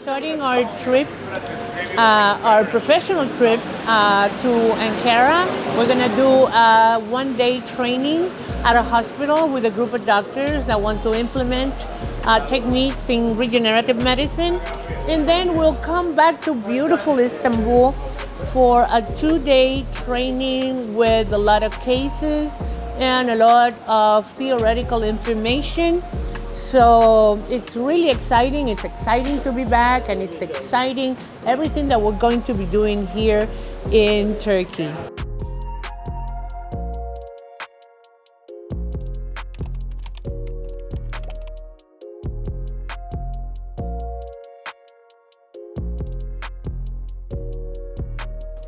starting our trip, our professional trip to Ankara. We're going to do a one-day training at a hospital with a group of doctors that want to implement techniques in regenerative medicine. And then we'll come back to beautiful Istanbul for a 2-day training with a lot of cases and a lot of theoretical information. So it's really exciting. It's exciting to be back, and it's exciting everything that we're going to be doing here in Turkey.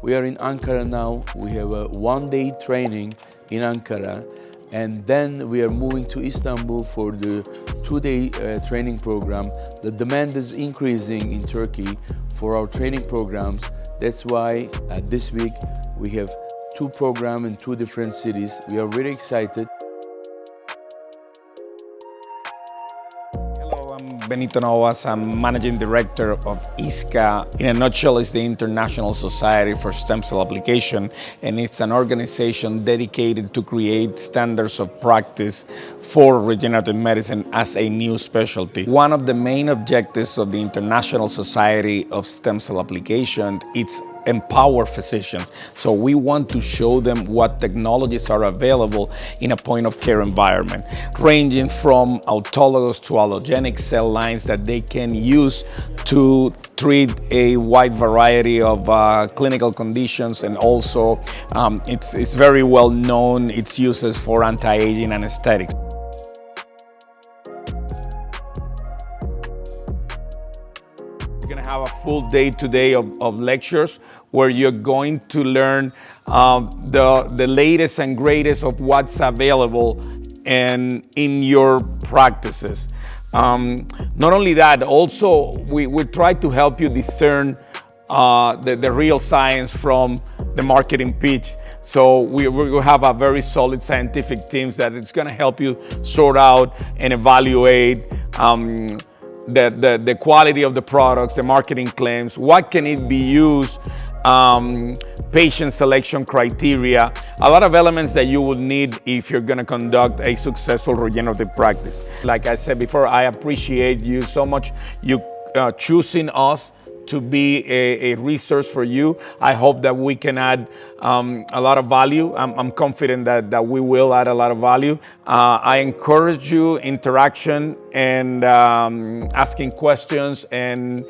We are in Ankara now. We have a one-day training in Ankara, and then we are moving to Istanbul for the 2-day training program. The demand is increasing in Turkey for our training programs. That's why this week we have 2 programs in 2 different cities. We are very excited. Benito Novas. I'm Managing Director of ISSCA. In a nutshell, it's the International Society for Stem Cell Application, and it's an organization dedicated to create standards of practice for regenerative medicine as a new specialty. One of the main objectives of the International Society of Stem Cell Application is empower physicians. So we want to show them what technologies are available in a point-of-care environment, ranging from autologous to allogenic cell lines that they can use to treat a wide variety of clinical conditions, and also it's very well known its uses for anti-aging and aesthetics. We're going to have a full day today of lectures where you're going to learn the latest and greatest of what's available in your practices. Not only that, also we try to help you discern the real science from the marketing pitch. So we will have a very solid scientific team that is going to help you sort out and evaluate the quality of the products, the marketing claims, what can it be used, patient selection criteria, a lot of elements that you will need if you're going to conduct a successful regenerative practice. Like I said before, I appreciate you so much, you choosing us to be a resource for you. I hope that we can add a lot of value. I'm confident that we will add a lot of value. I encourage you interaction and asking questions and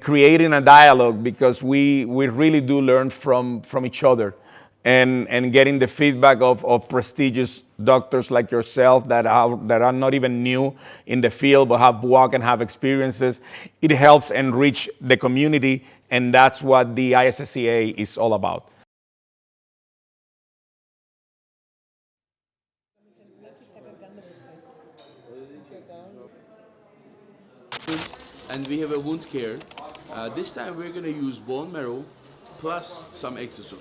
creating a dialogue, because we really do learn from each other. And getting the feedback of prestigious doctors like yourself that are not even new in the field but have walked and have experiences, it helps enrich the community, and that's what the ISSCA is all about. And we have a wound care. This time we're going to use bone marrow plus some exosomes.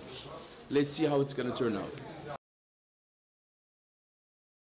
Let's see how it's going to turn out.